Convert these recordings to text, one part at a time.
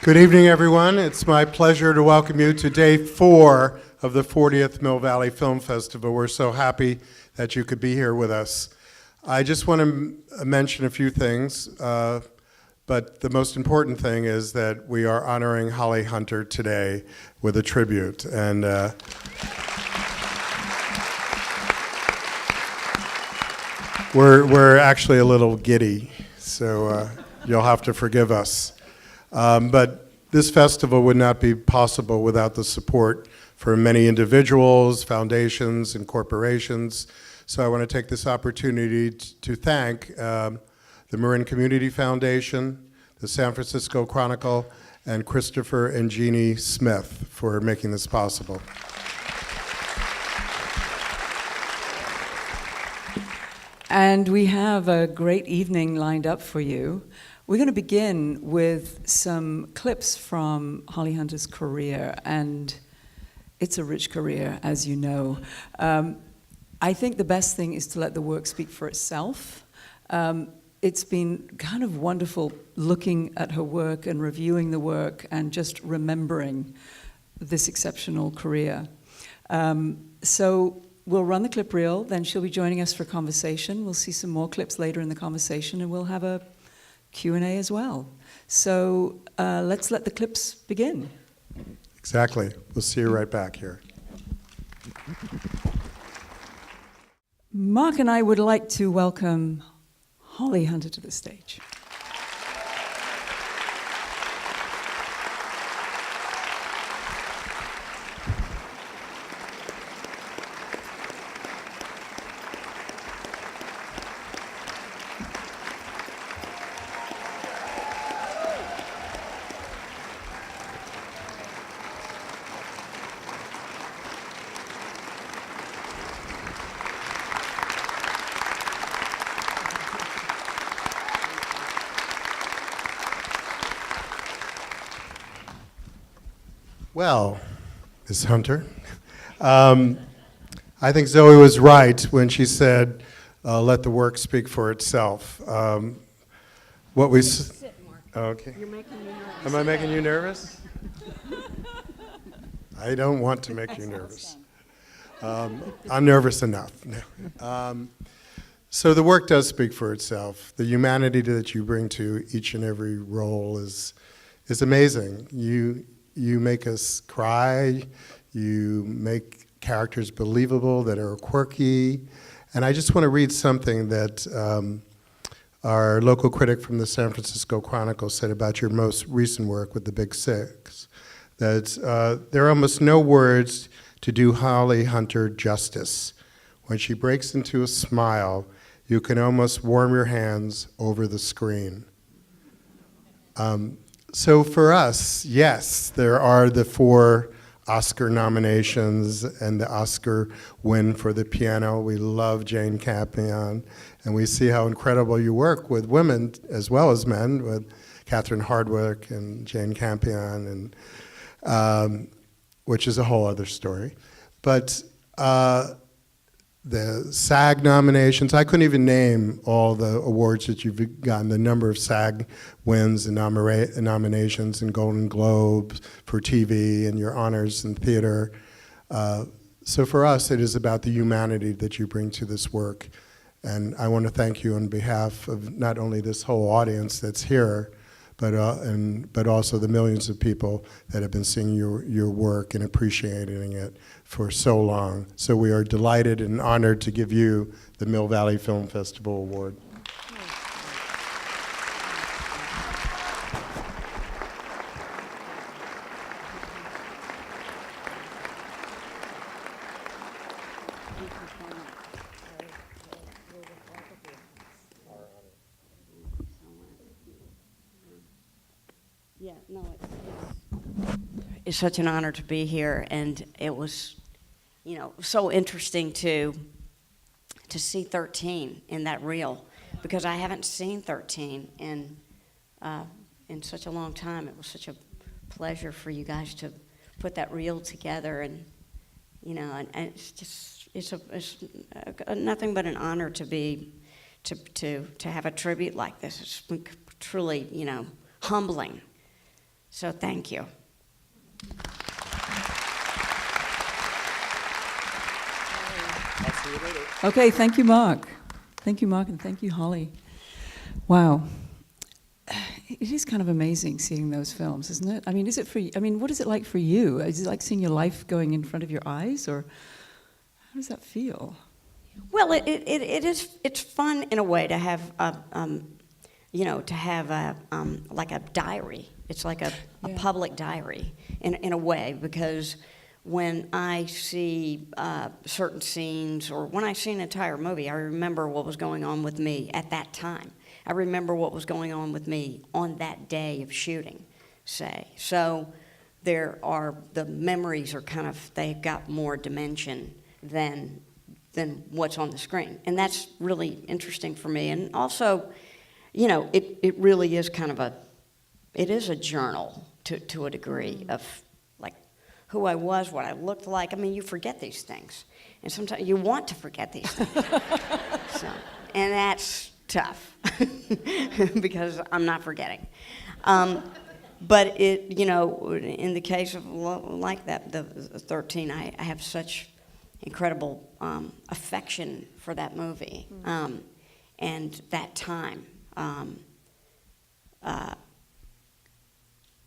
Good evening, everyone. It's my pleasure to welcome you to day 4 of the 40th Mill Valley Film Festival. We're so happy that you could be here with us. I just want to mention a few things, but the most important thing is that we are honoring Holly Hunter today with a tribute. And we're actually a little giddy, so you'll have to forgive us. But this festival would not be possible without the support for many individuals, foundations, and corporations. So I want to take this opportunity to thank the Marin Community Foundation, the San Francisco Chronicle, and Christopher and Jeannie Smith for making this possible. And we have a great evening lined up for you. We're going to begin with some clips from Holly Hunter's career, and it's a rich career, as you know. I think the best thing is to let the work speak for itself. It's been kind of wonderful looking at her work and reviewing the work and just remembering this exceptional career. So we'll run the clip reel, then she'll be joining us for conversation. We'll see some more clips later in the conversation, and we'll have a Q&A as well. So let's let the clips begin. Exactly. We'll see you right back here. Mark and I would like to welcome Holly Hunter to the stage. Well, Ms. Hunter, I think Zoe was right when she said, let the work speak for itself. What we Sit, Mark. Okay. You're making me nervous. Am I making you nervous? I don't want to make you nervous. I'm nervous enough. No. So the work does speak for itself. The humanity that you bring to each and every role is amazing. You make us cry, you make characters believable that are quirky, and I just want to read something that our local critic from the San Francisco Chronicle said about your most recent work with the Big Six, that there are almost no words to do Holly Hunter justice. When she breaks into a smile, you can almost warm your hands over the screen. So for us, yes, there are the 4 Oscar nominations and the Oscar win for the piano. We love Jane Campion, and we see how incredible you work with women as well as men, with Catherine Hardwicke and Jane Campion, and which is a whole other story. But the SAG nominations, I couldn't even name all the awards that you've gotten, the number of SAG wins and nominations and Golden Globes for TV and your honors in theater. So for us, it is about the humanity that you bring to this work. And I want to thank you on behalf of not only this whole audience that's here, but also the millions of people that have been seeing your work and appreciating it for so long. So we are delighted and honored to give you the Mill Valley Film Festival Award. Yeah, no, it's such an honor to be here, and it was, so interesting to see 13 in that reel, because I haven't seen 13 in such a long time. It was such a pleasure for you guys to put that reel together, and and it's just it's nothing but an honor to have a tribute like this. It's truly humbling. So thank you. I'll see you later. Okay, thank you, Mark. Thank you, Mark, and thank you, Holly. Wow. It is kind of amazing seeing those films, isn't it? I mean, is it for you? I mean, what is it like for you? Is it like seeing your life going in front of your eyes, or how does that feel? Well, it is. It's fun in a way to have like a diary. It's like a public diary in a way, because when I see certain scenes, or when I see an entire movie, I remember what was going on with me at that time. I remember what was going on with me on that day of shooting, say. So the memories are kind of, they've got more dimension than what's on the screen. And that's really interesting for me. And also, you know, it really is kind of it is a journal to a degree of like who I was, what I looked like. I mean, you forget these things. And sometimes you want to forget these things. And that's tough because I'm not forgetting. But it, you know, in the case of like that, the 13, I have such incredible affection for that movie and that time,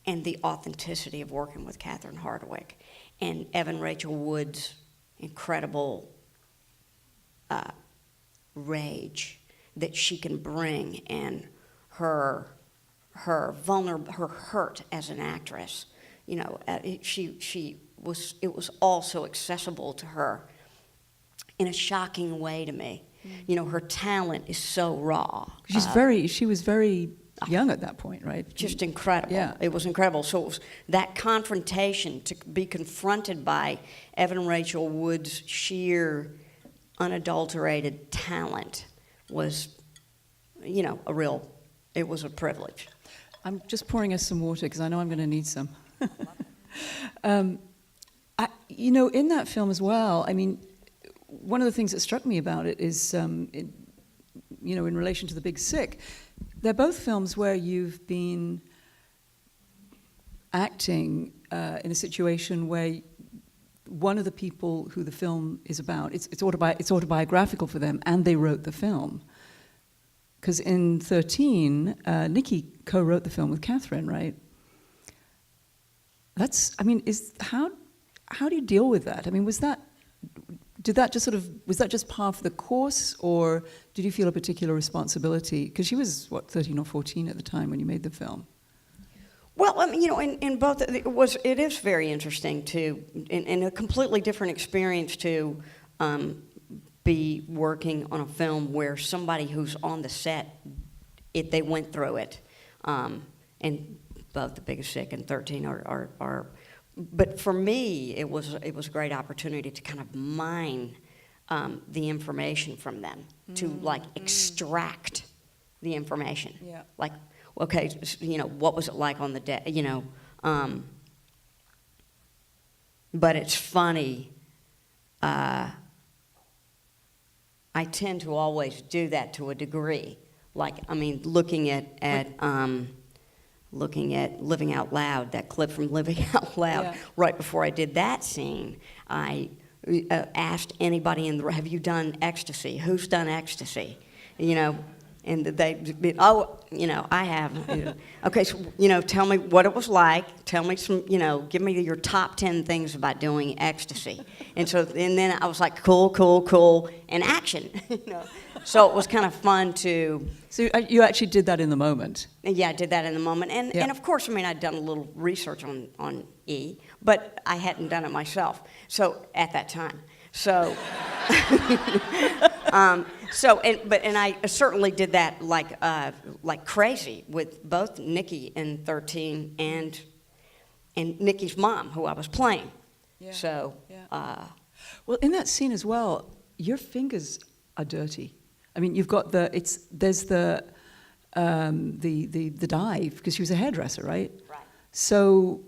and the authenticity of working with Catherine Hardwicke and Evan Rachel Wood's incredible rage that she can bring, and her hurt as an actress. You know, it was all so accessible to her in a shocking way to me. You know, her talent is so raw. She was very young at that point, right? Just incredible. Yeah. It was incredible. So it was that confrontation, to be confronted by Evan Rachel Wood's sheer, unadulterated talent, was, you know, it was a privilege. I'm just pouring us some water because I know I'm going to need some. You know, in that film as well, I mean, one of the things that struck me about it is, you know, in relation to The Big Sick, they're both films where you've been acting in a situation where one of the people who the film is about, it's autobiographical for them, and they wrote the film. Because in 13, Nikki co-wrote the film with Catherine, right? How do you deal with that? I mean, was that just part of the course, or did you feel a particular responsibility? Because she was, 13 or 14 at the time when you made the film? Well, I mean, you know, in both, it is very interesting to, in a completely different experience to be working on a film where somebody who's on the set, they went through it. And both The Big Sick and 13 are but for me, it was a great opportunity to kind of mine the information from them, to like extract the information. Yeah. Like, okay, you know, what was it like on the day, you know? But it's funny. I tend to always do that to a degree. Like, I mean, looking at Living Out Loud, that clip from Living Out Loud, Yeah. right before I did that scene, I asked anybody in the, have you done ecstasy? Who's done ecstasy? You know, and you know, I have. You know. Okay, so, you know, tell me what it was like. Tell me some, you know, give me your top 10 things about doing ecstasy. And then I was like, cool, and action. You know, so it was kind of fun to. So you actually did that in the moment? Yeah, I did that in the moment. And of course, I mean, I'd done a little research on E, but I hadn't done it myself. So at that time. So I certainly did that like crazy with both Nikki in 13 and Nikki's mom, who I was playing. Yeah. So well, in that scene as well, your fingers are dirty. I mean, you've got there's the dive, because she was a hairdresser, right? Right. So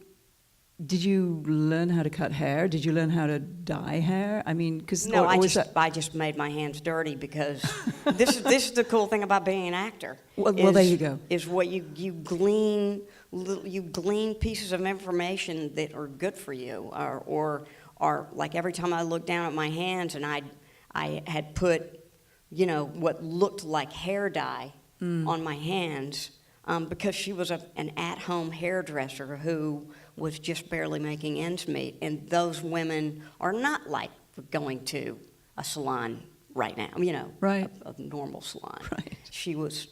did you learn how to cut hair? Did you learn how to dye hair? I mean, because no, I just made my hands dirty because this is the cool thing about being an actor. Well, there you go. Is what you glean you glean pieces of information that are good for you, or like every time I looked down at my hands and I had put, you know, what looked like hair dye on my hands, because she was an at-home hairdresser who was just barely making ends meet, and those women are not like going to a salon right now, you know, Right. a normal salon. Right.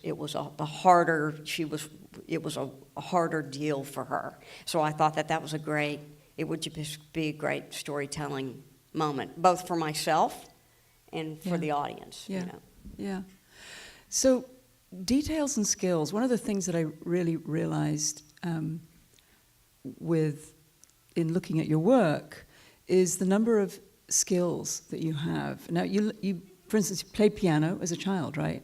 It was a harder deal for her. So I thought that was it would just be a great storytelling moment, both for myself and for Yeah. the audience. Yeah. You know. Yeah. So, details and skills. One of the things that I really realized in looking at your work is the number of skills that you have. Now, you for instance, you played piano as a child, right?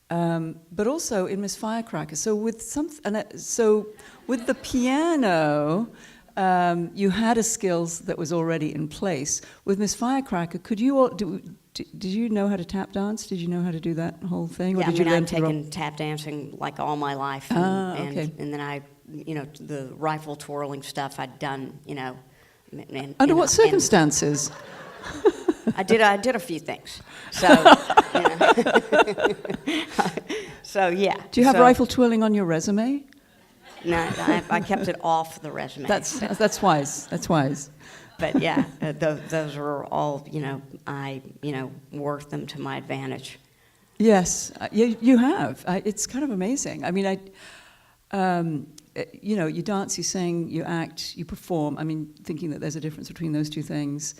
Yeah. But also in Miss Firecracker. So with the piano, you had a skills that was already in place. With Miss Firecracker, did you know how to tap dance? Did you know how to do that whole thing? Yeah, or did you learn I've taken tap dancing like all my life, okay. and then the rifle twirling stuff I'd done, you know. Under what circumstances? I did a few things. So, so yeah. Do you have rifle twirling on your resume? No, I kept it off the resume. That's wise. That's wise. But yeah, those are all, I worked them to my advantage. Yes, you have. It's kind of amazing. I mean, you dance, you sing, you act, you perform. I mean, thinking that there's a difference between those two things.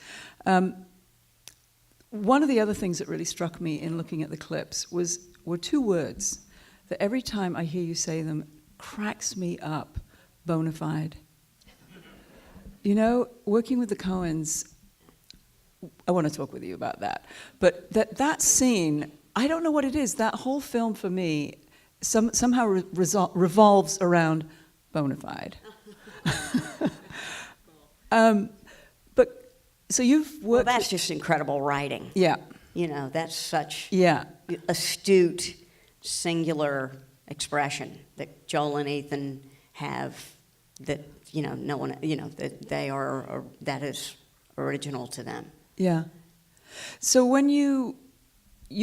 One of the other things that really struck me in looking at the clips were two words that every time I hear you say them cracks me up: bona fide. You know, working with the Coens, I want to talk with you about that. But that scene, I don't know what it is. That whole film for me somehow revolves around bona fide. But so you've worked. Well, that's just incredible writing. Yeah. You know, that's such Yeah. astute, singular expression that Joel and Ethan have. That no one, that they are, that is original to them. Yeah. So when you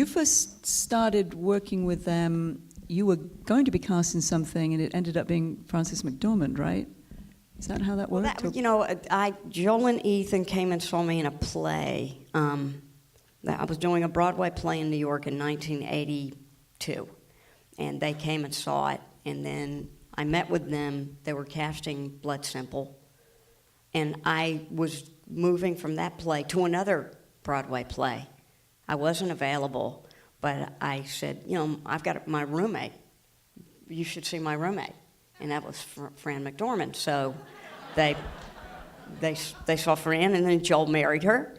first started working with them, you were going to be cast in something, and it ended up being Frances McDormand, right? Is that how that worked? Joel and Ethan came and saw me in a play. I was doing a Broadway play in New York in 1982, and they came and saw it, and then I met with them. They were casting Blood Simple, and I was moving from that play to another Broadway play. I wasn't available, but I said, I've got my roommate. You should see my roommate. And that was Fran McDormand. So they saw Fran, and then Joel married her.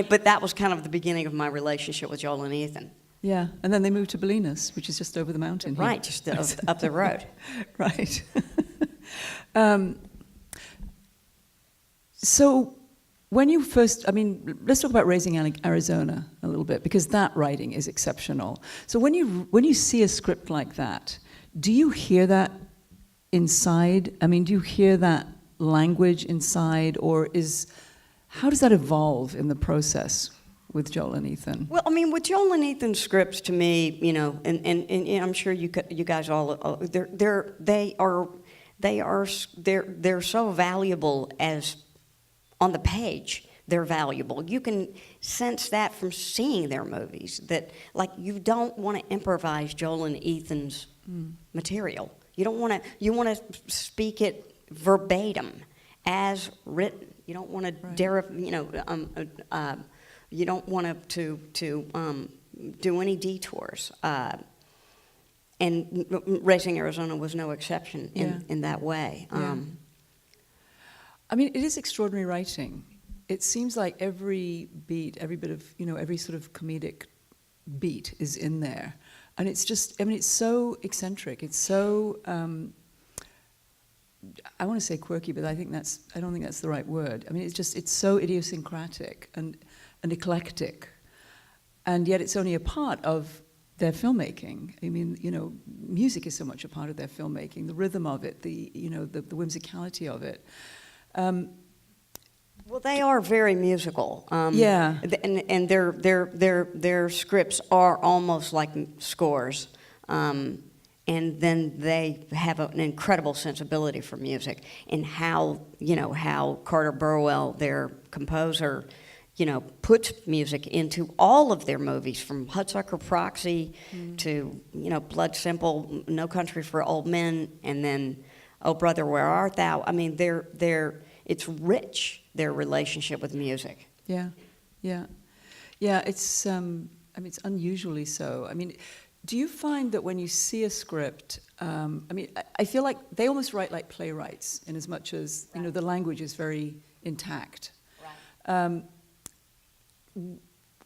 But that was kind of the beginning of my relationship with Joel and Ethan. Yeah, and then they moved to Bolinas, which is just over the mountain here. Right, just up the road. Right. So when you first, let's talk about Raising Arizona a little bit, because that writing is exceptional. So when you see a script like that, do you hear that inside? Do you hear that language inside, or how does that evolve in the process with Joel and Ethan? Well, with Joel and Ethan's scripts, to me, and I'm sure you guys all, they're so valuable as on the page. They're valuable. You can sense that from seeing their movies. That you don't want to improvise Joel and Ethan's material. You don't want to. You want to speak it verbatim, as written. You don't want to you don't want to do any detours. And Raising Arizona was no exception in that way. It is extraordinary writing. It seems like every beat, every bit of, every sort of comedic beat is in there. And it's just, it's so eccentric. It's so, I want to say quirky, but I don't think that's the right word. It's so idiosyncratic and eclectic. And yet it's only a part of their filmmaking. I mean, you know, music is so much a part of their filmmaking, the rhythm of it, the whimsicality of it. Well, they are very musical. Yeah. And their scripts are almost like scores. And then they have an incredible sensibility for music, and how Carter Burwell, their composer, puts music into all of their movies, from Hudsucker Proxy to, Blood Simple, No Country for Old Men, and then Oh Brother, Where Art Thou? I mean, it's rich, their relationship with music. Yeah. It's it's unusually so. I mean, do you find that when you see a script, I feel like they almost write like playwrights, in as much as the language is very intact. Right.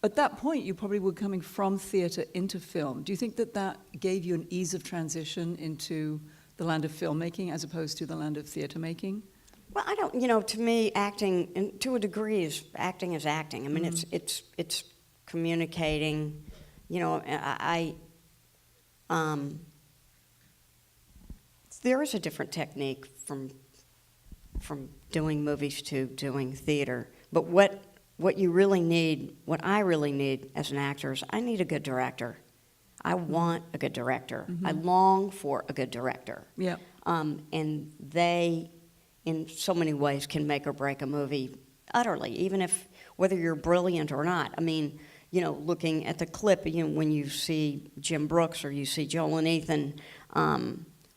At that point, you probably were coming from theatre into film. Do you think that gave you an ease of transition into the land of filmmaking as opposed to the land of theatre making? Well, I don't. To me, acting, and to a degree, is acting. I mean, it's communicating. There is a different technique from doing movies to doing theater. But what you really need, what I really need as an actor, is I need a good director. I want a good director. I long for a good director. Yeah. And they, in so many ways, can make or break a movie utterly, even if, whether you're brilliant or not. I mean, looking at the clip, when you see Jim Brooks or you see Joel and Ethan,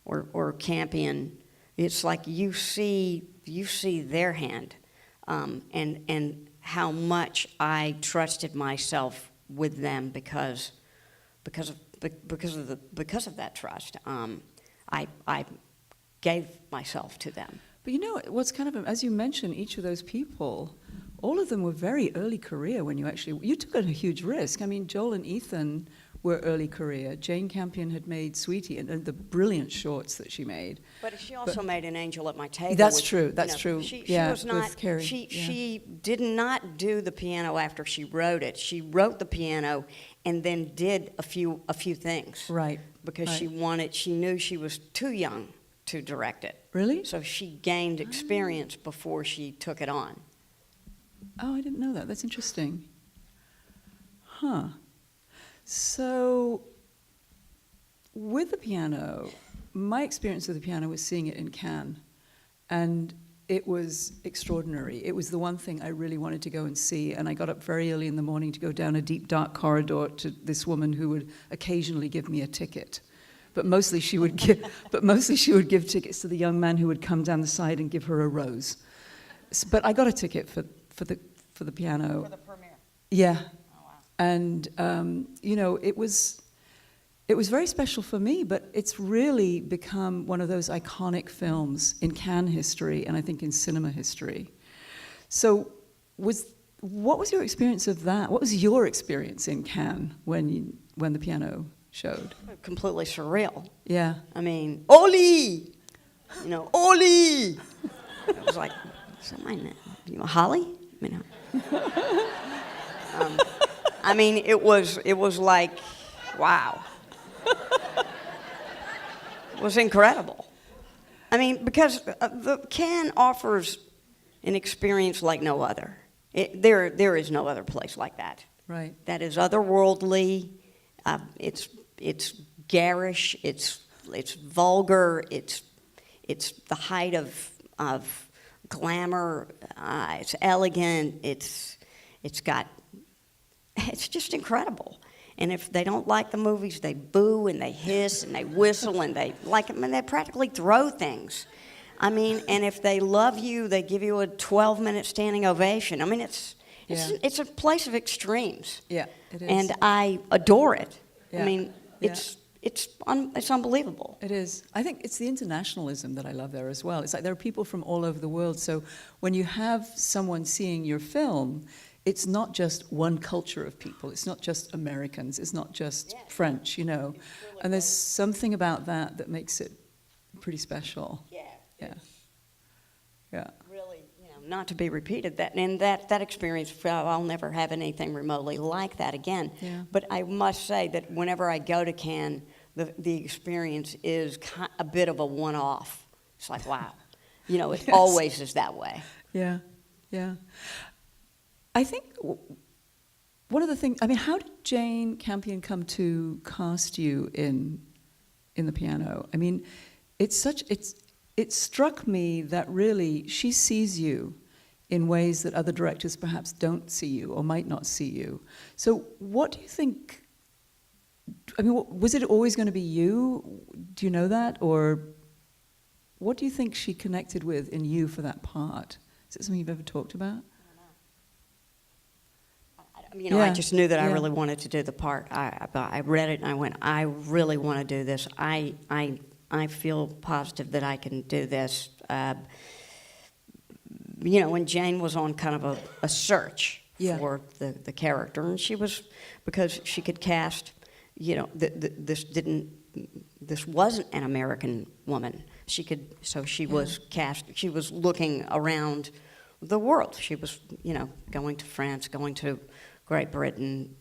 or Campion, it's like you see their hand, and how much I trusted myself with them because of that trust. I gave myself to them. But what's kind of, as you mentioned, each of those people, all of them were very early career when you took a huge risk. I mean, Joel and Ethan were early career. Jane Campion had made Sweetie and the brilliant shorts that she made. But she also made An Angel at My Table. That's true. That's true. She was not. with Carrie. She did not do the piano after she wrote it. She wrote the piano and then did a few things. Right. Because right. She knew she was too young to direct it. Really? So she gained experience before she took it on. Oh, I didn't know that. That's interesting. Huh. So, with the piano, my experience with the piano was seeing it in Cannes, and it was extraordinary. It was the one thing I really wanted to go and see, and I got up very early in the morning to go down a deep, dark corridor to this woman who would occasionally give me a ticket. But mostly she would give tickets to the young man who would come down the side and give her a rose. But I got a ticket for the piano. For the premiere. Yeah. Oh, wow. And it was very special for me, but it's really become one of those iconic films in Cannes history, and I think in cinema history. So what was your experience of that? What was your experience in Cannes when the piano showed? Completely surreal. Yeah. I mean, Oli! Oli! It was like, is that my name? Holly? I mean, it was like, wow. It was incredible. I mean, because the Cannes offers an experience like no other. There is no other place like that. Right. That is otherworldly. It's garish. It's vulgar. It's the height of glamour. It's elegant. It's just incredible. And if they don't like the movies, they boo and they hiss and they whistle and they practically throw things. I mean, and if they love you, they give you a 12-minute standing ovation. I mean, it's a place of extremes. Yeah, it is. And I adore it. Yeah. I mean, it's unbelievable. It is. I think it's the internationalism that I love there as well. It's like there are people from all over the world. So when you have someone seeing your film, it's not just one culture of people. It's not just Americans. It's not just French, And there's something about that makes it pretty special. Yeah. Yeah. Yeah. Really, not to be repeated. That experience, I'll never have anything remotely like that again. Yeah. But I must say that whenever I go to Cannes, the experience is a bit of a one-off. It's like, wow. You know, it Yes. always is that way. Yeah, yeah. I think one of the things, I mean, how did Jane Campion come to cast you in the piano? I mean, it struck me that really she sees you in ways that other directors perhaps don't see you or might not see you. So what do you think, I mean, was it always going to be you? Do you know that? Or what do you think she connected with in you for that part? Is it something you've ever talked about? You know, I just knew that I Yeah. really wanted to do the part. I read it and I went, I really want to do this. I feel positive that I can do this. You know, when Jane was on kind of a search Yeah. for the character, and she was, because she could cast, you know, this wasn't an American woman. She was cast, she was looking around the world. She was, you know, going to France, going to Great Britain,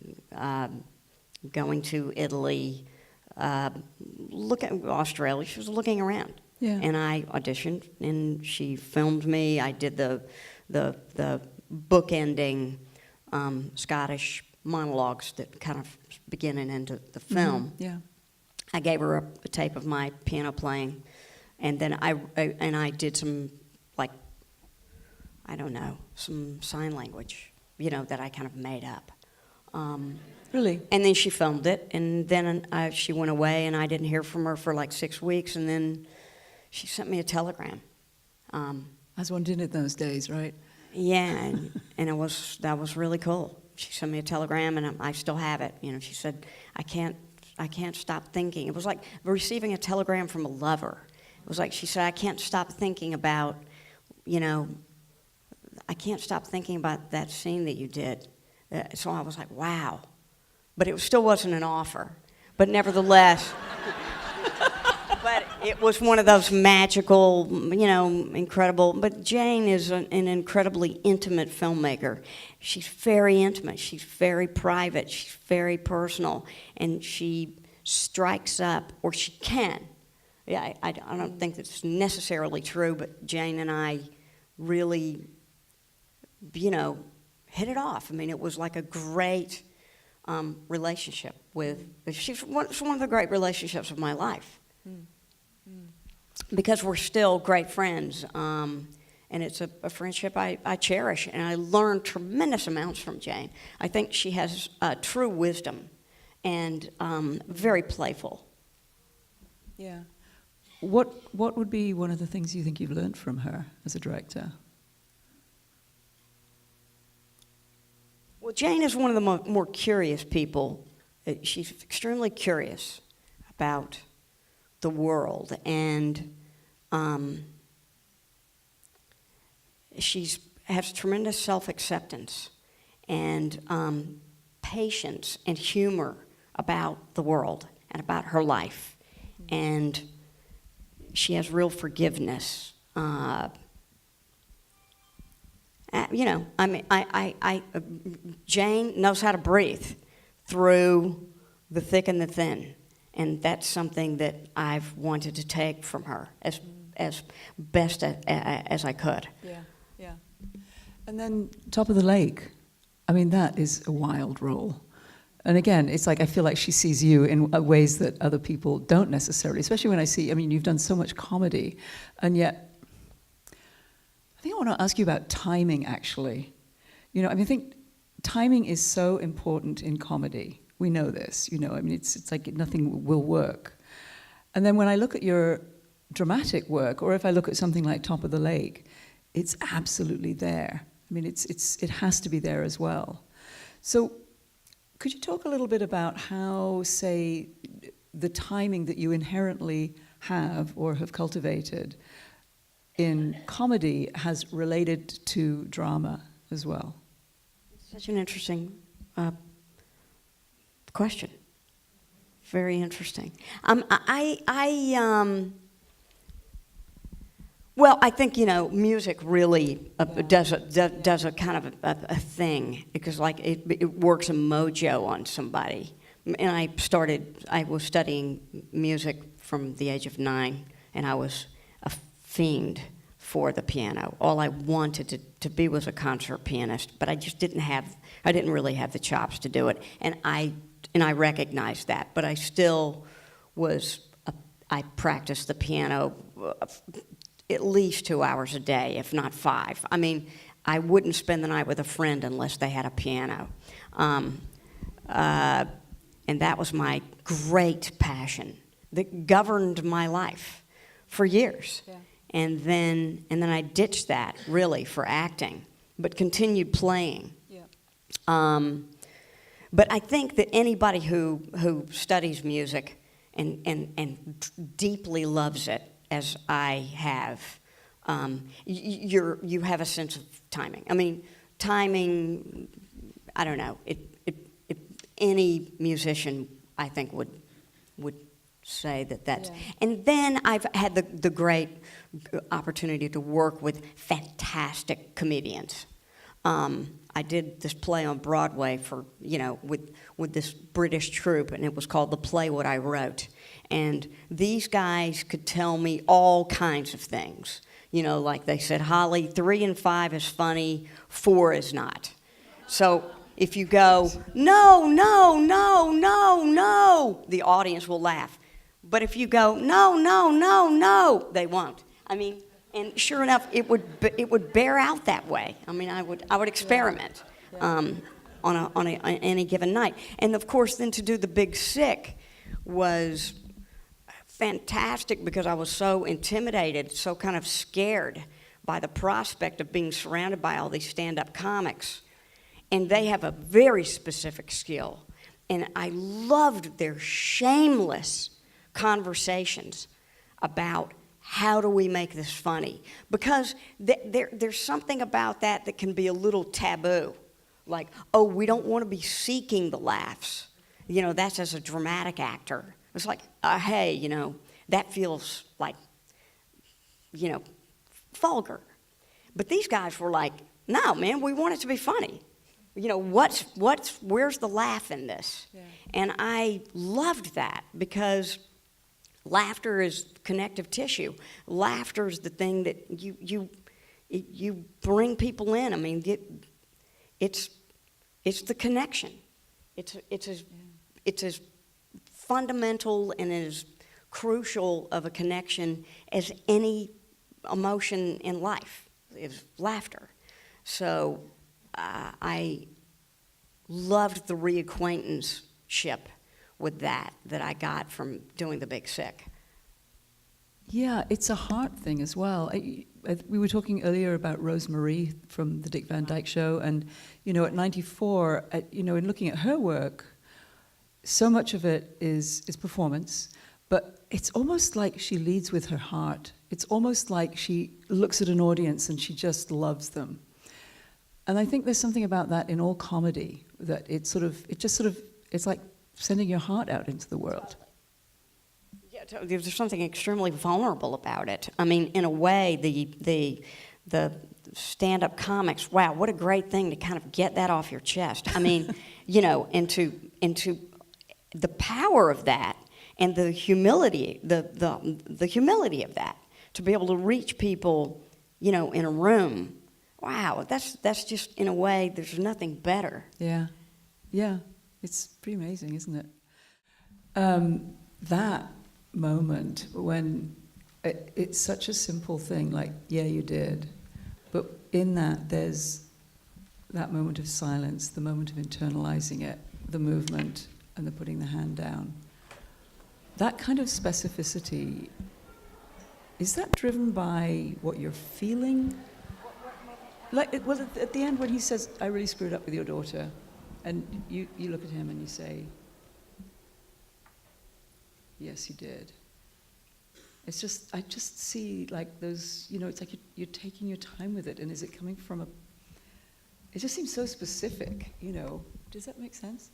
going to Italy, Australia. She was looking around. Yeah. And I auditioned, and she filmed me. I did the bookending Scottish monologues that kind of begin and end the film. Yeah. I gave her a tape of my piano playing, and then I did some, like, I don't know, some sign language, you know, that I kind of made up. Really? And then she filmed it, and then she went away, and I didn't hear from her for like 6 weeks, and then she sent me a telegram. As one did in those days, right? Yeah, and that was really cool. She sent me a telegram, and I still have it. You know, she said, I can't stop thinking. It was like receiving a telegram from a lover. It was like she said, I can't stop thinking about, you know, I can't stop thinking about that scene that you did. So I was like, wow. But it still wasn't an offer. But nevertheless, but it was one of those magical, you know, incredible. But Jane is an incredibly intimate filmmaker. She's very intimate. She's very private. She's very personal. And she strikes up, or she can. Yeah, I don't think that's necessarily true, but Jane and I really, you know, hit it off. I mean, it was like a great relationship she's one of the great relationships of my life. Because we're still great friends, and it's a friendship I cherish, and I learned tremendous amounts from Jane. I think she has true wisdom and very playful. Yeah. What would be one of the things you think you've learned from her as a director? Well, Jane is one of the more curious people. She's extremely curious about the world, and she has tremendous self-acceptance and patience and humor about the world and about her life, and she has real forgiveness. You know, I mean, Jane knows how to breathe through the thick and the thin, and that's something that I've wanted to take from her as best as I could. Yeah, yeah. And then Top of the Lake, I mean, that is a wild role. And again, it's like I feel like she sees you in ways that other people don't necessarily, especially when I mean, you've done so much comedy, and yet I think I want to ask you about timing, actually. You know, I mean, I think timing is so important in comedy. We know this, you know. I mean, it's like nothing will work. And then when I look at your dramatic work, or if I look at something like Top of the Lake, it's absolutely there. I mean, it has to be there as well. So could you talk a little bit about how, say, the timing that you inherently have or have cultivated in comedy has related to drama as well? Such an interesting question. Very interesting. Well, I think, music really does a kind of a thing, because like it works a mojo on somebody. And I was studying music from the age of 9, and I was a fiend for the piano. All I wanted to be was a concert pianist, but I just I didn't really have the chops to do it. And I recognized that, but I still I practiced the piano at least 2 hours a day, if not 5. I mean, I wouldn't spend the night with a friend unless they had a piano. And that was my great passion that governed my life for years. Yeah. And then I ditched that, really, for acting, but continued playing. Yeah. But I think that anybody who studies music and deeply loves it, as I have, you have a sense of timing. I mean, timing, I don't know. Any musician, I think, would say that's. Yeah. And then I've had the great opportunity to work with fantastic comedians. I did this play on Broadway with this British troupe, and it was called The Play What I Wrote. And these guys could tell me all kinds of things. Like they said, Holly, 3 and 5 is funny, 4 is not. So if you go, no, no, no, no, no, the audience will laugh. But if you go, no, no, no, no, they won't. I mean, and sure enough, it would bear out that way. I mean, I would experiment on any given night. And of course, then to do The Big Sick was fantastic, because I was so intimidated, so kind of scared by the prospect of being surrounded by all these stand-up comics. And they have a very specific skill. And I loved their shameless conversations about how do we make this funny? Because there's something about that can be a little taboo. Like, oh, we don't want to be seeking the laughs. That's as a dramatic actor. It's like, hey, that feels like, vulgar. But these guys were like, no, man, we want it to be funny. Where's the laugh in this? Yeah. And I loved that, because laughter is connective tissue. Laughter is the thing that you bring people in. I mean, it's the connection. It's as fundamental and as crucial of a connection as any emotion in life is laughter. So I loved the reacquaintanceship with that I got from doing The Big Sick. Yeah, it's a heart thing as well. We were talking earlier about Rosemarie from the Dick Van Dyke Show, and at 94, in looking at her work, so much of it is performance, but it's almost like she leads with her heart. It's almost like she looks at an audience and she just loves them. And I think there's something about that in all comedy, that it's like sending your heart out into the world. Yeah, there's something extremely vulnerable about it. I mean, in a way, the stand-up comics, wow, what a great thing to kind of get that off your chest. I mean, into the power of that and the humility, the humility of that, to be able to reach people, in a room. Wow, that's just, in a way, there's nothing better. Yeah, it's pretty amazing, isn't it? That moment when it's such a simple thing, like, yeah, you did, but in that there's that moment of silence, the moment of internalizing it, the movement, and the putting the hand down. That kind of specificity, is that driven by what you're feeling? Like, at the end when he says, I really screwed up with your daughter, and you look at him and you say, yes, you did. It's just, I just see like those, it's like you're taking your time with it, and is it coming from it just seems so specific, Does that make sense?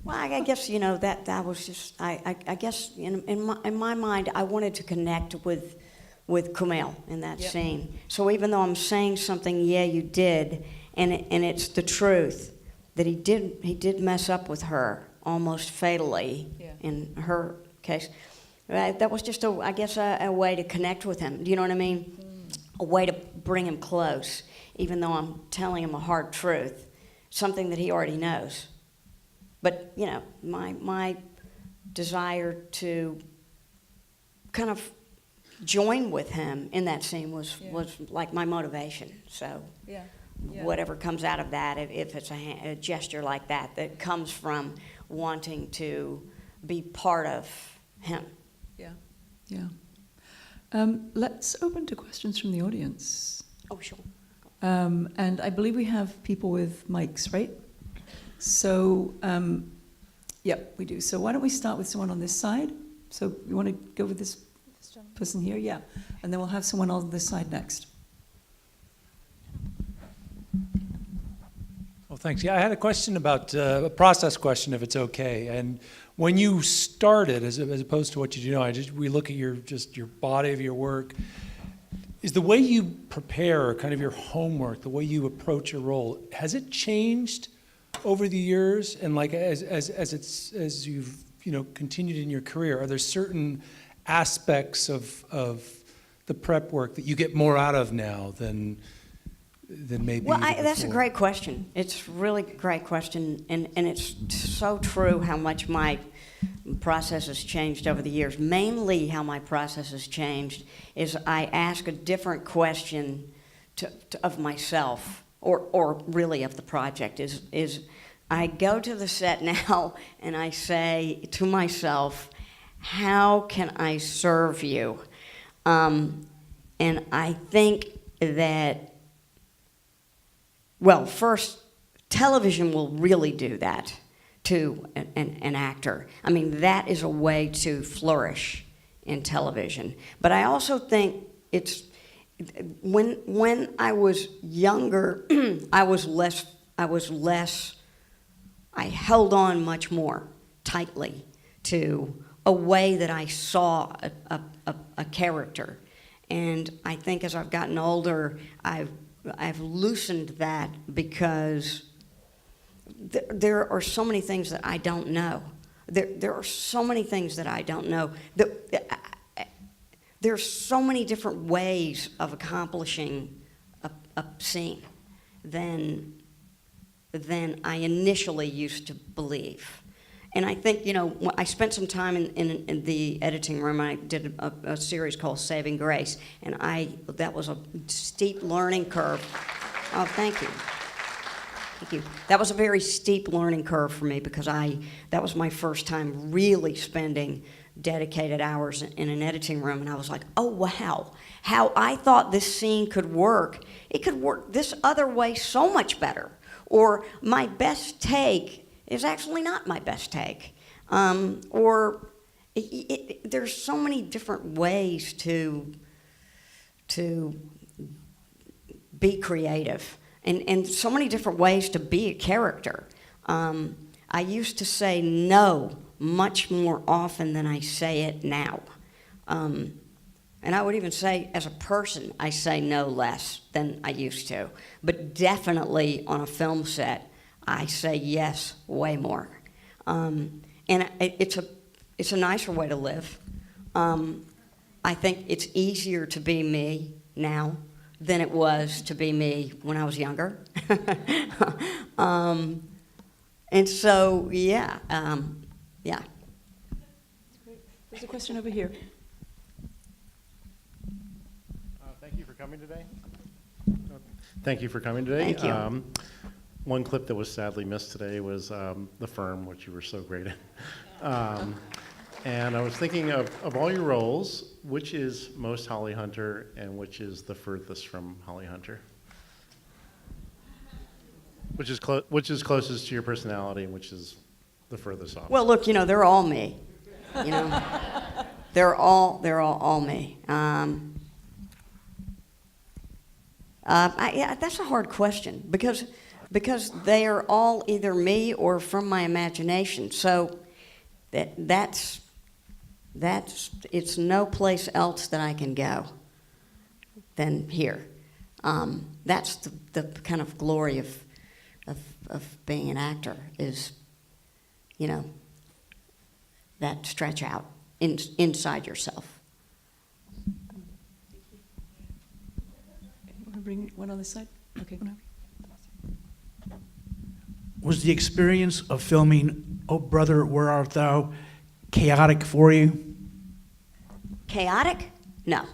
Well, I guess, that was just, I guess in my mind, I wanted to connect with with Kumail in that Yep. scene. So even though I'm saying something, yeah, you did, and it's the truth that he did mess up with her almost fatally in her case. That was just I guess a way to connect with him. Do you know what I mean? A way to bring him close, even though I'm telling him a hard truth, something that he already knows. But you know, my desire to kind of join with him in that scene was like my motivation. So whatever comes out of that, if it's a gesture like that comes from wanting to be part of him. Yeah. Let's open to questions from the audience. Oh, sure. And I believe we have people with mics, right? So, yep, we do. So why don't we start with someone on this side? So you want to go with this person here? Yeah. And then we'll have someone on this side next. Well, thanks. Yeah, I had a question about, a process question, if it's okay. And when you started, as opposed to what you do now, we look at your body of your work. Is the way you prepare, kind of your homework, the way you approach your role, has it changed over the years? And like as you've continued in your career, are there certain aspects of the prep work that you get more out of now than maybe? Well, that's a great question. It's really a great question, and it's so true how much my process has changed over the years. Mainly how my process has changed is I ask a different question of myself, or really of the project, is I go to the set now and I say to myself, how can I serve you? And I think that, well, first, television will really do that to an actor. I mean, that is a way to flourish in television. But I also think it's, when I was younger, I held on much more tightly to a way that I saw a character. And I think as I've gotten older, I've loosened that because there are so many things that I don't know. There are so many things that I don't know. There's so many different ways of accomplishing a scene than I initially used to believe. And I think, I spent some time in the editing room. I did a series called Saving Grace, and that was a steep learning curve. Oh, thank you. Thank you. That was a very steep learning curve for me because that was my first time really spending dedicated hours in an editing room, and I was like, oh, wow, how I thought this scene could work. It could work this other way so much better. Or my best take is actually not my best take. There's so many different ways to be creative, and so many different ways to be a character. I used to say no much more often than I say it now. And I would even say, as a person, I say no less than I used to. But definitely on a film set, I say yes way more. And it's a nicer way to live. I think it's easier to be me now than it was to be me when I was younger. And so, yeah. There's a question over here. Thank you for coming today. Thank you for coming today. Thank you. One clip that was sadly missed today was The Firm, which you were so great in. And I was thinking of all your roles, which is most Holly Hunter and which is the furthest from Holly Hunter? Which is closest to your personality and which is the furthest off? Well, look, they're all me. They're all me. That's a hard question because they are all either me or from my imagination. So it's no place else that I can go. than here. That's the kind of glory of being an actor is, you know, that stretch out inside yourself. Want to bring one on this side? Okay. Was the experience of filming Oh Brother, Where Art Thou chaotic for you? Chaotic? No.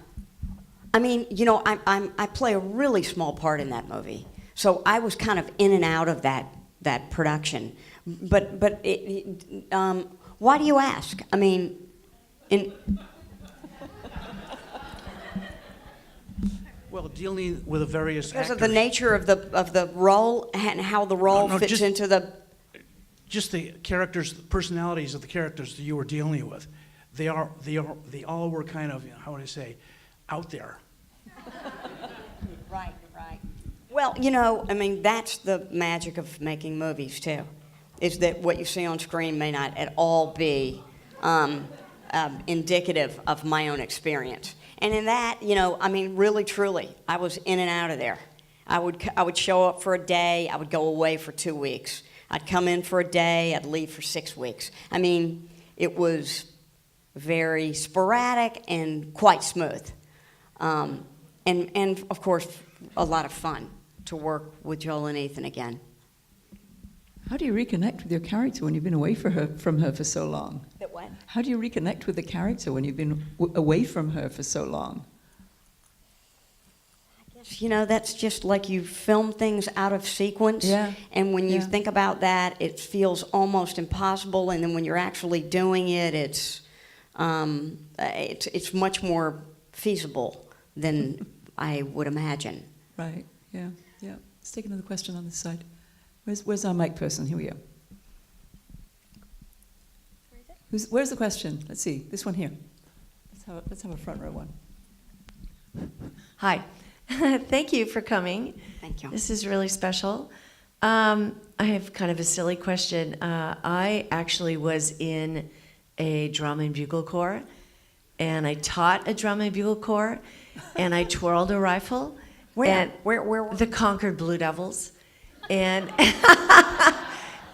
I mean, you know, I play a really small part in that movie, so I was kind of in and out of that production. But why do you ask? I mean, Well, dealing with the various because actors. of the nature of the role and how the role No, fits just- into the. Just the characters, the personalities of the characters that you were dealing with. They all were kind of, how would I say, out there. Right, right. Well, you know, I mean, that's the magic of making movies, too, is that what you see on screen may not at all be indicative of my own experience. And in that, you know, I mean, really, truly, I was in and out of there. I would show up for a day, I would go away for 2 weeks. I'd come in for a day, I'd leave for 6 weeks. I mean, it was very sporadic and quite smooth. And of course, a lot of fun to work with Joel and Ethan again. How do you reconnect with your character when you've been away from her for so long? That what? How do you reconnect with the character when you've been away from her for so long? You know, that's just like you film things out of sequence. Yeah. And when you Yeah. think about that, it feels almost impossible. And then when you're actually doing it, it's much more feasible than I would imagine. Right, yeah, yeah. Let's take another question on this side. Where's our mic person? Here we go. Where's the question? Let's see, this one here. Let's have a front row one. Hi. Thank you for coming. Thank you. This is really special. I have kind of a silly question. I actually was in a drum and bugle corps, and I taught a drum and bugle corps, and I twirled a rifle. Where? And the Concord Blue Devils. And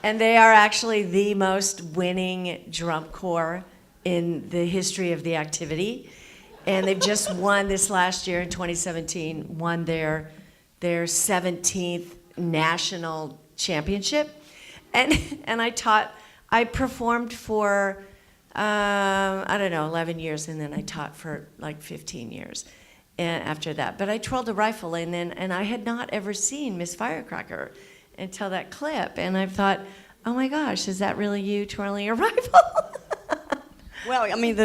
and they are actually the most winning drum corps in the history of the activity. And they've just won this last year in 2017, won their 17th national championship. And I performed for, 11 years, and then I taught for like 15 years and after that. But I twirled a rifle, and I had not ever seen Miss Firecracker until that clip. And I thought, oh my gosh, is that really you twirling a rifle? Well, I mean,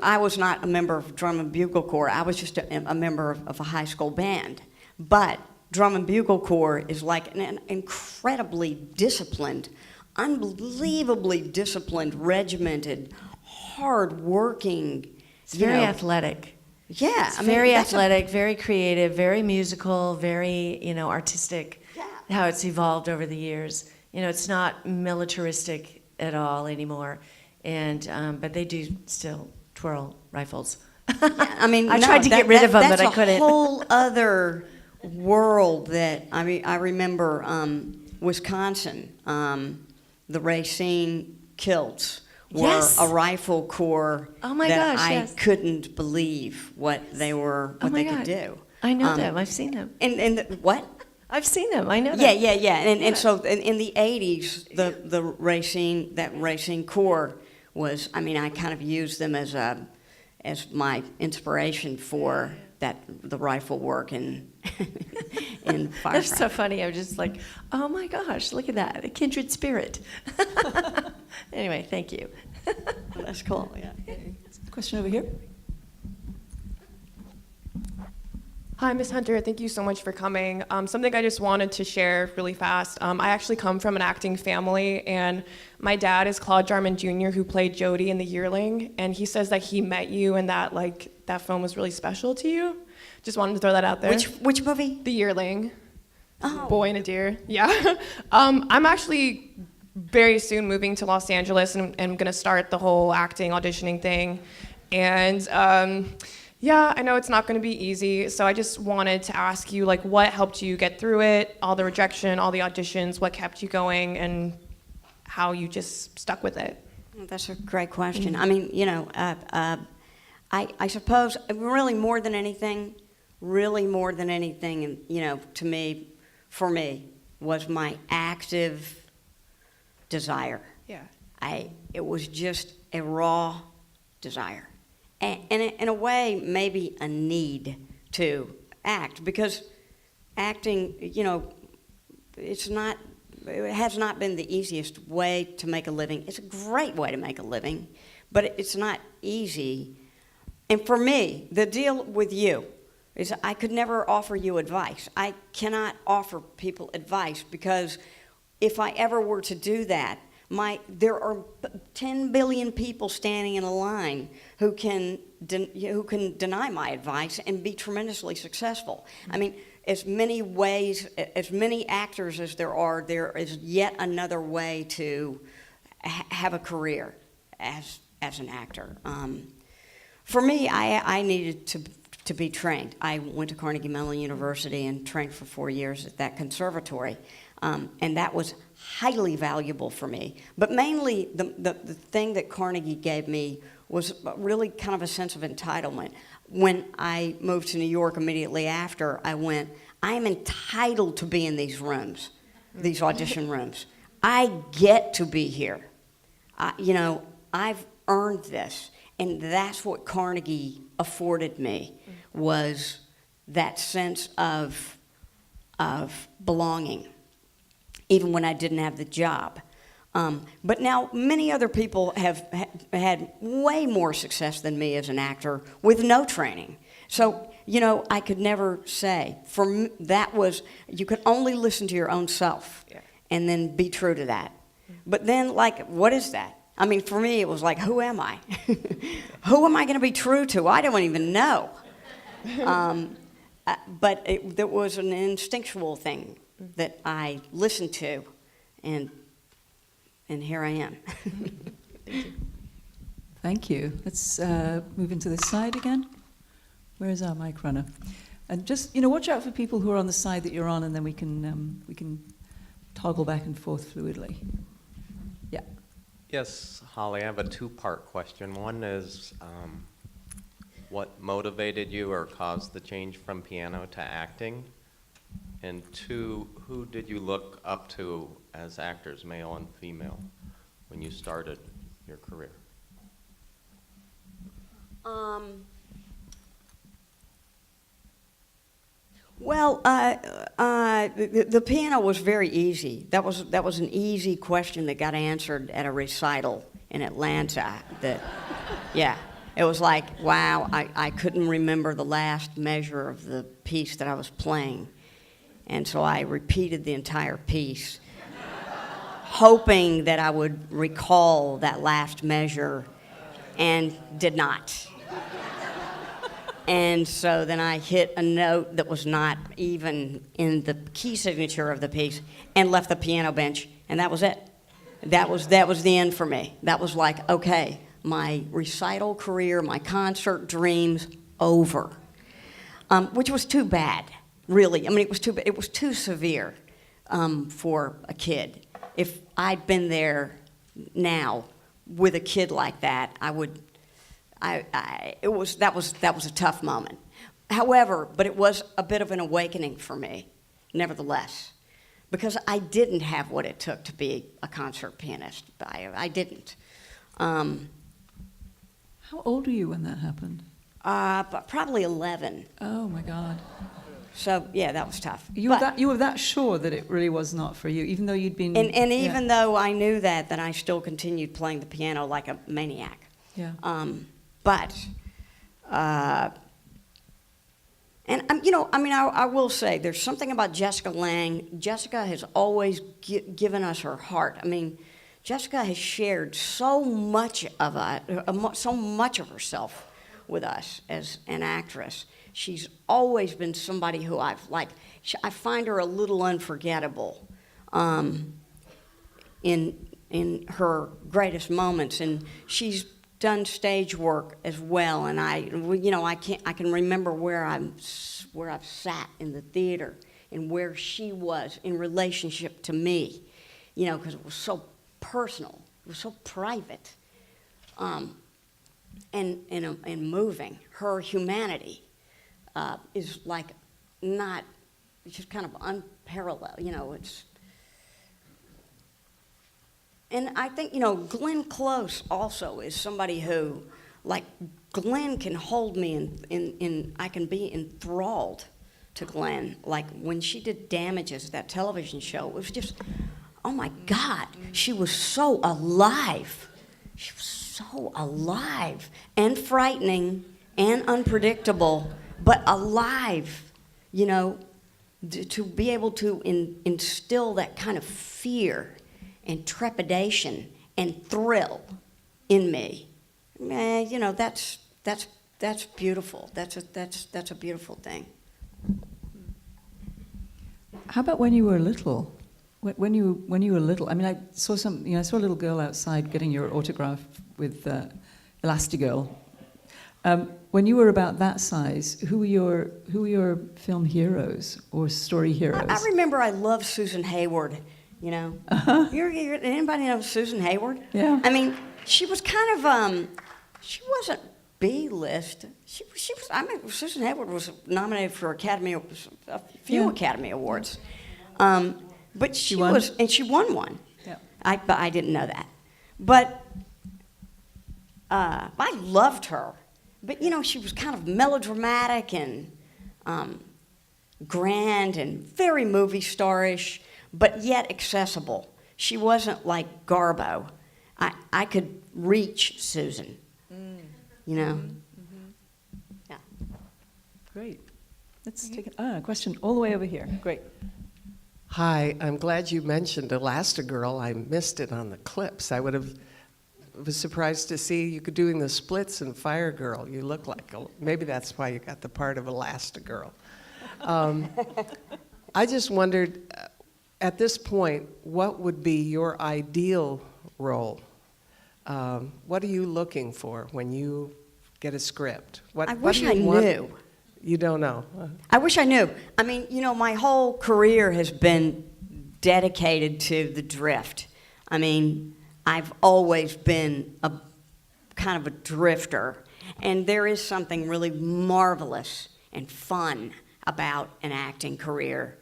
I was not a member of Drum and Bugle Corps. I was just a member of a high school band. But Drum and Bugle Corps is like an incredibly disciplined, unbelievably disciplined, regimented, hard-working. It's very athletic. Yeah. It's very athletic, very creative, very musical, very, artistic, how it's evolved over the years. It's not militaristic at all anymore. And but they do still twirl rifles. Yeah, I mean, I tried to get rid of them, but I couldn't. That's a whole other world that, I mean, I remember Wisconsin, the Racine kilts were Yes. a rifle corps Oh my that gosh, I yes. couldn't believe what they could do. I know them. I've seen them. What? I've seen them. I know them. Yeah. And so in the 80s, the Racine Corps was, I mean, I kind of used them as my inspiration for the rifle work in firefighting. That's so funny. I'm just like, oh my gosh, look at that. A kindred spirit. Anyway, thank you. That's cool, yeah. Question over here. Hi, Ms. Hunter. Thank you so much for coming. Something I just wanted to share really fast. I actually come from an acting family, and my dad is Claude Jarman Jr., who played Jody in The Yearling, and he says that he met you and that that film was really special to you. Just wanted to throw that out there. Which movie? The Yearling. Oh. Boy and a Deer. Yeah. I'm actually very soon moving to Los Angeles, and I'm going to start the whole acting auditioning thing. And Yeah, I know it's not going to be easy, so I just wanted to ask you, like, what helped you get through it, all the rejection, all the auditions, what kept you going, and how you just stuck with it? That's a great question. I mean, I suppose really more than anything, and to me, for me, was my active desire. Yeah. It was just a raw desire. And in a way, maybe a need to act, because acting, it has not been the easiest way to make a living. It's a great way to make a living, but it's not easy. And for me, the deal with you is I could never offer you advice. I cannot offer people advice, because if I ever were to do that, there are 10 billion people standing in a line who can deny my advice and be tremendously successful. I mean, as many actors as there is yet another way to have a career as an actor. For me, I needed to be trained. I went to Carnegie Mellon University and trained for 4 years at that conservatory, and that was highly valuable for me. But mainly, the thing that Carnegie gave me was really kind of a sense of entitlement. When I moved to New York immediately after, I went, I am entitled to be in these rooms, these audition rooms. I get to be here. I've earned this. And that's what Carnegie afforded me, was that sense of belonging, even when I didn't have the job. But now many other people have had way more success than me as an actor with no training. So, I could never say. You could only listen to your own self and then be true to that. But then, what is that? I mean, for me, it was like, who am I? Who am I going to be true to? I don't even know. But there was an instinctual thing that I listened to, and here I am. Thank you. Let's move into this side again. Where is our mic runner? And just, watch out for people who are on the side that you're on, and then we can toggle back and forth fluidly. Yeah. Yes, Holly, I have a two-part question. One is, what motivated you or caused the change from piano to acting? And two, who did you look up to as actors, male and female, when you started your career? Well, the piano was very easy. That was an easy question that got answered at a recital in Atlanta. It was like, wow, I couldn't remember the last measure of the piece that I was playing. And so I repeated the entire piece, hoping that I would recall that last measure, and did not. And so then I hit a note that was not even in the key signature of the piece, and left the piano bench, and that was it. That was the end for me. That was like, okay, my recital career, my concert dreams, over. Which was too bad, really. I mean, it was too severe for a kid. If I'd been there now with a kid like that, that was a tough moment. However, but it was a bit of an awakening for me, nevertheless, because I didn't have what it took to be a concert pianist. I didn't. How old were you when that happened? Probably 11. Oh my God. So yeah, that was tough. You were that sure that it really was not for you, even though you'd been. And even though I knew that, then I still continued playing the piano like a maniac. Yeah. I will say there's something about Jessica Lange. Jessica has always given us her heart. I mean, Jessica has shared so much of herself with us as an actress. She's always been somebody who I find her a little unforgettable in her greatest moments, and she's done stage work as well, and I can remember where I've sat in the theater and where she was in relationship to me, because it was so personal, it was so private, and moving. Her humanity is like not, it's just kind of unparalleled, it's. And I think, Glenn Close also is somebody who, like, Glenn can hold me I can be enthralled to Glenn. Like, when she did Damages, that television show, it was just, oh my God, she was so alive. She was so alive and frightening and unpredictable, but alive, to be able to instill that kind of fear and trepidation and thrill in me. That's beautiful. That's a beautiful thing. How about when you were little? When you were little, I mean, I saw I saw a little girl outside getting your autograph with Elastigirl. When you were about that size, who were your film heroes or story heroes? I remember I loved Susan Hayward. Uh-huh. Anybody know Susan Hayward? Yeah. I mean, she was kind of she wasn't B-list. She was. I mean, Susan Hayward was nominated for a few Academy Awards, but she won? was, and she won one. Yeah. But I didn't know that, but I loved her. But she was kind of melodramatic and grand and very movie star-ish, but yet accessible. She wasn't like Garbo. I could reach Susan, Yeah. Great. Let's take a question all the way over here. Great. Hi, I'm glad you mentioned Elastigirl. I missed it on the clips. I was surprised to see you doing the splits in Fire Girl. You look like, maybe that's why you got the part of Elastigirl. I just wondered, at this point, what would be your ideal role? What are you looking for when you get a script? I wish I knew. You don't know? I wish I knew. I mean, my whole career has been dedicated to the drift. I mean, I've always been a kind of a drifter, and there is something really marvelous and fun about an acting career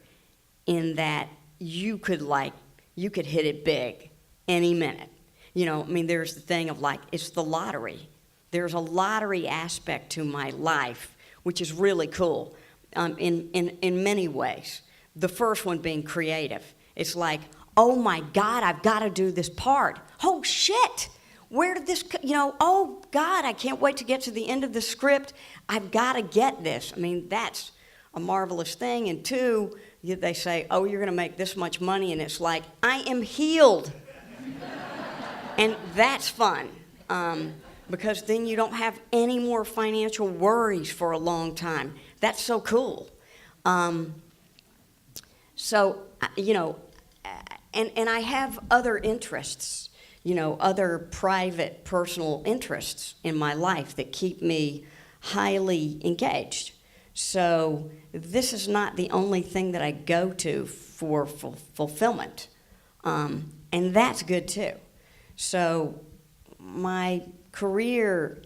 in that you could hit it big any minute. I mean, there's the thing of it's the lottery. There's a lottery aspect to my life, which is really cool in many ways. The first one being creative. It's like, oh my God, I've got to do this part. Oh shit, where did this, oh God, I can't wait to get to the end of the script. I've got to get this. I mean, that's a marvelous thing. And two, they say, oh, you're going to make this much money. And it's like, I am healed. And that's fun. Because then you don't have any more financial worries for a long time. That's so cool. And I have other interests, other private, personal interests in my life that keep me highly engaged. So this is not the only thing that I go to for fulfillment. And that's good too. So my career,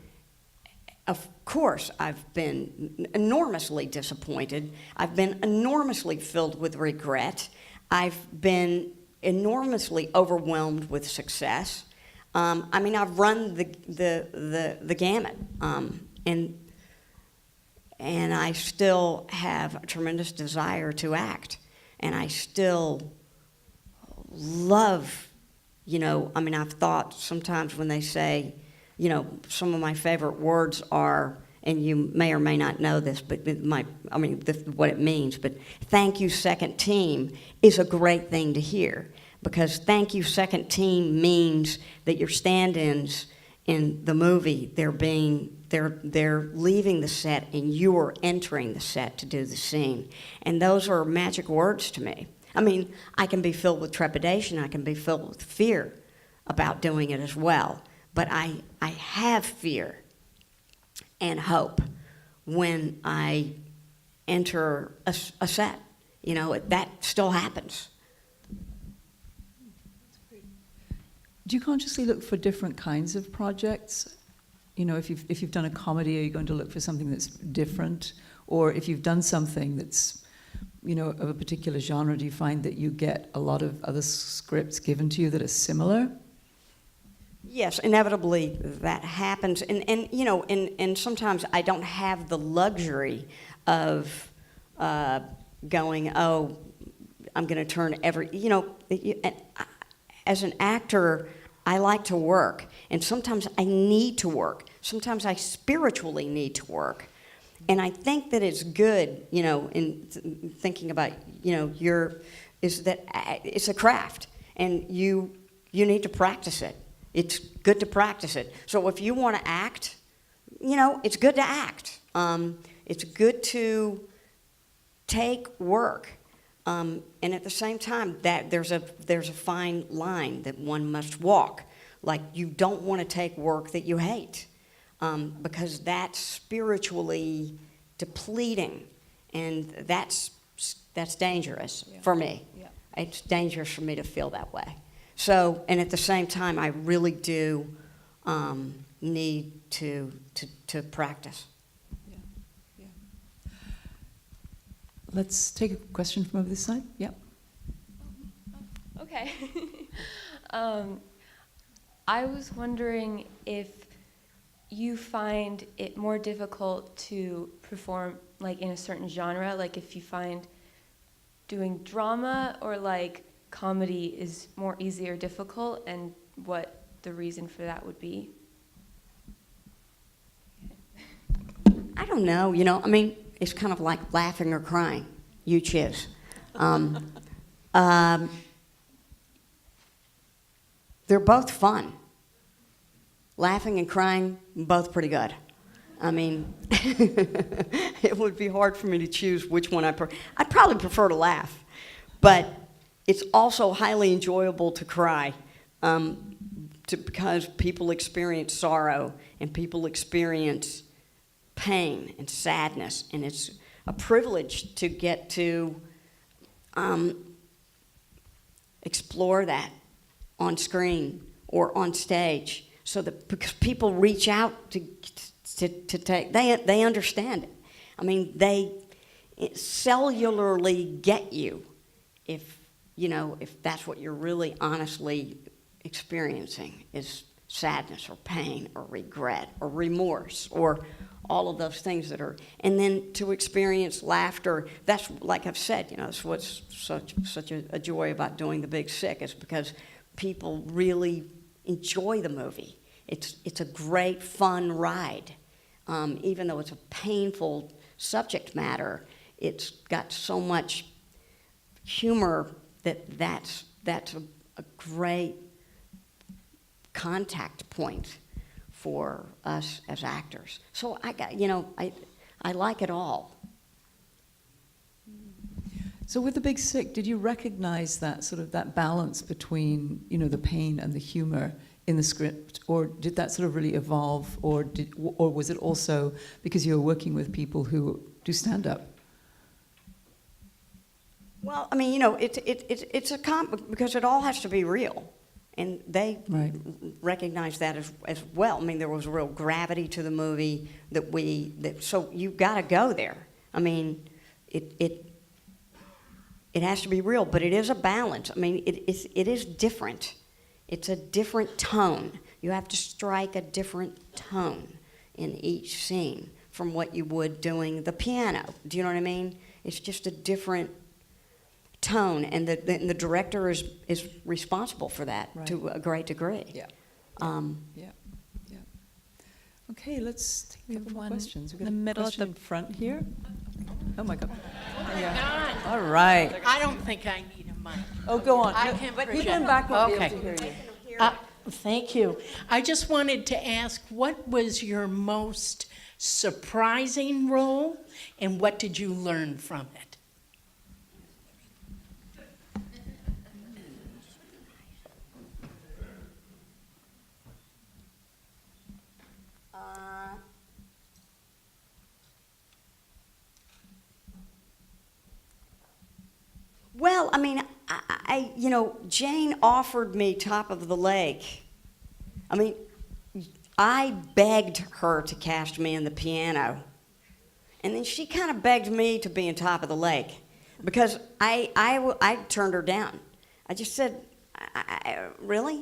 of course, I've been enormously disappointed. I've been enormously filled with regret. I've been enormously overwhelmed with success. I mean, I've run the gamut, and I still have a tremendous desire to act, and I still love. I mean, I've thought sometimes when they say, some of my favorite words are, and you may or may not know this, but what it means, but thank you, second team, is a great thing to hear, because thank you, second team means that your stand-ins in the movie, they're leaving the set and you're entering the set to do the scene. And those are magic words to me. I mean, I can be filled with trepidation, I can be filled with fear about doing it as well. but I have fear and hope when I enter a set. You know, that still happens. Do you consciously look for different kinds of projects? You know, if you've done a comedy, are you going to look for something that's different? Or if you've done something that's, you know, of a particular genre, do you find that you get a lot of other scripts given to you that are similar? Yes, inevitably that happens. And you know, and sometimes I don't have the luxury of going, oh, I'm going to turn you know, as an actor, I like to work. And sometimes I need to work. Sometimes I spiritually need to work. And I think that it's good, you know, in thinking about, you know, is that it's a craft. And you need to practice it. It's good to practice it. So if you want to act, you know, it's good to act. It's good to take work, and at the same time, that there's a fine line that one must walk. Like, you don't want to take work that you hate, because that's spiritually depleting, and that's dangerous for me. Yeah. It's dangerous for me to feel that way. So, and at the same time, I really do need to practice. Let's take a question from over this side. Yeah. Okay. I was wondering if you find it more difficult to perform like in a certain genre, like if you find doing drama or like comedy is more easy or difficult, and what the reason for that would be. I don't know, you know, I mean, it's kind of like laughing or crying. You choose. They're both fun. Laughing and crying, both pretty good. I mean, it would be hard for me to choose which one I'd probably prefer to laugh. But it's also highly enjoyable to cry, because people experience sorrow and people experience pain and sadness, and it's a privilege to get to explore that on screen or on stage, so that because people reach out to take, they understand it. I mean, they cellularly get you if that's what you're really honestly experiencing is sadness or pain or regret or remorse or all of those things that are, and then to experience laughter. That's, like I've said, you know, that's what's such a joy about doing The Big Sick, is because people really enjoy the movie. It's a great fun ride, even though it's a painful subject matter. It's got so much humor that's a great contact point for us as actors. So I like it all. So with The Big Sick, did you recognize that sort of that balance between, you know, the pain and the humor in the script, or did that sort of really evolve, or was it also because you were working with people who do stand up? Well, I mean, you know, it's a because it all has to be real, and they recognize that as well. I mean, there was a real gravity to the movie so you got to go there. I mean, it has to be real, but it is a balance. I mean, it is different. It's a different tone. You have to strike a different tone in each scene from what you would doing the piano. Do you know what I mean? It's just a different tone, and the director is responsible for that to a great degree. Yeah. Yeah. Okay, let's take a couple more questions. We've got in the middle a at question in front here. Oh my God. God. All right. I don't think I need a mic. Oh, go on. I can But project. people in back won't Okay. be able to hear you. Thank you. I just wanted to ask, what was your most surprising role, and what did you learn from it? Well, I mean, you know, Jane offered me Top of the Lake. I mean, I begged her to cast me in the piano. And then she kind of begged me to be in Top of the Lake because I turned her down. I just said, really?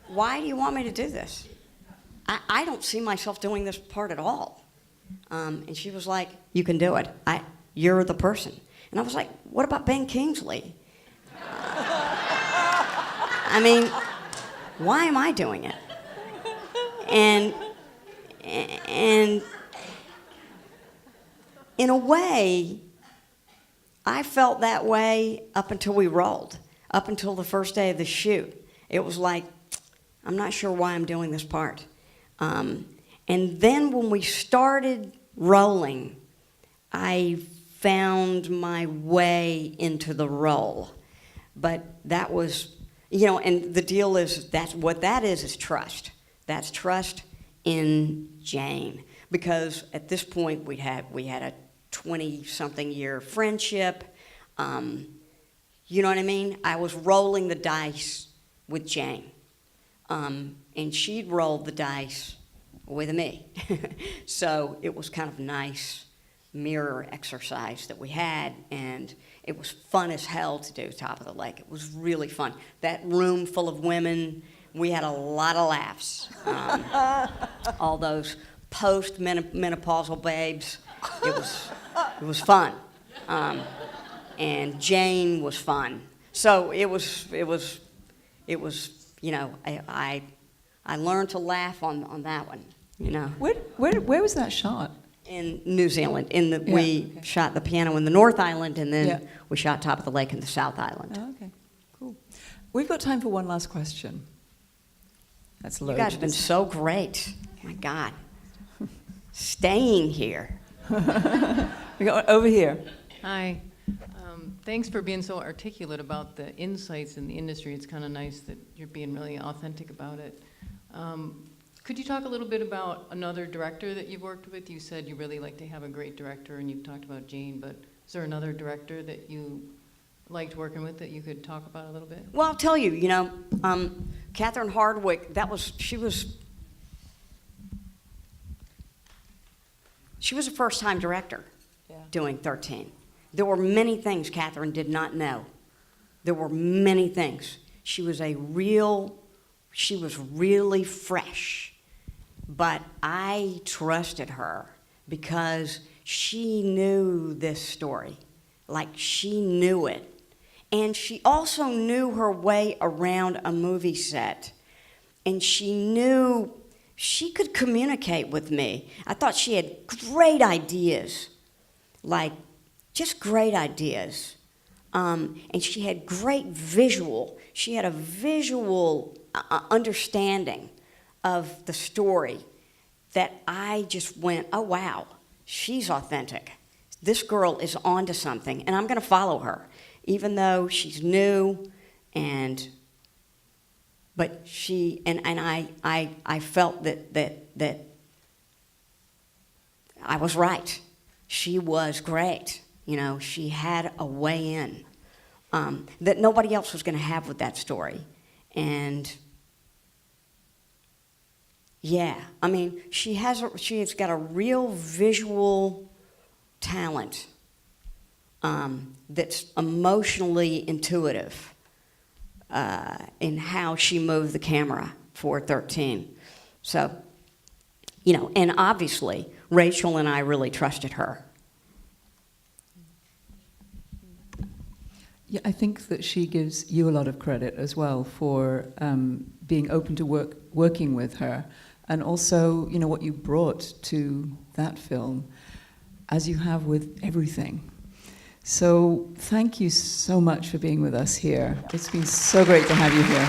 Why do you want me to do this? I don't see myself doing this part at all. And she was like, you can do it. You're the person. And I was like, what about Ben Kingsley? I mean, why am I doing it? And in a way, I felt that way up until we rolled, up until the first day of the shoot. It was like, I'm not sure why I'm doing this part. And then when we started rolling, I found my way into the role. But that was, you know, and the deal is, that's what that is trust. That's trust in Jane. Because at this point, we had a 20-something year friendship. You know what I mean? I was rolling the dice with Jane. And she'd rolled the dice with me. So it was kind of nice mirror exercise that we had, and it was fun as hell to do Top of the Lake. It was really fun. That room full of women, we had a lot of laughs. All those post-menopausal babes, it was fun. And Jane was fun. So it was, you know, I learned to laugh on that one, you know. Where was that shot? In New Zealand. We shot the piano in the North Island, and then we shot Top of the Lake in the South Island. Oh, okay, cool. We've got time for one last question. That's loaded. You guys have been so great. My God. Staying here. We got over here. Hi. Thanks for being so articulate about the insights in the industry. It's kind of nice that you're being really authentic about it. Could you talk a little bit about another director that you've worked with? You said you really like to have a great director, and you've talked about Jane, but is there another director that you liked working with that you could talk about a little bit? Well, I'll tell you, you know, Catherine Hardwicke, she was a first-time director doing 13. There were many things Catherine did not know. There were many things. She was really fresh. But I trusted her because she knew this story. Like, she knew it. And she also knew her way around a movie set. And she knew she could communicate with me. I thought she had great ideas. Like, just great ideas. And she had great visual. She had a visual understanding of the story that I just went, oh, wow, she's authentic. This girl is onto something, and I'm going to follow her, even though she's new, but she, and I felt that I was right. She was great. You know, she had a way in that nobody else was going to have with that story. And yeah, I mean, she has got a real visual talent that's emotionally intuitive in how she moved the camera for 13. So, you know, and obviously, Rachel and I really trusted her. Yeah, I think that she gives you a lot of credit as well for being open to working with her, and also, you know, what you brought to that film, as you have with everything. So thank you so much for being with us here. It's been so great to have you here.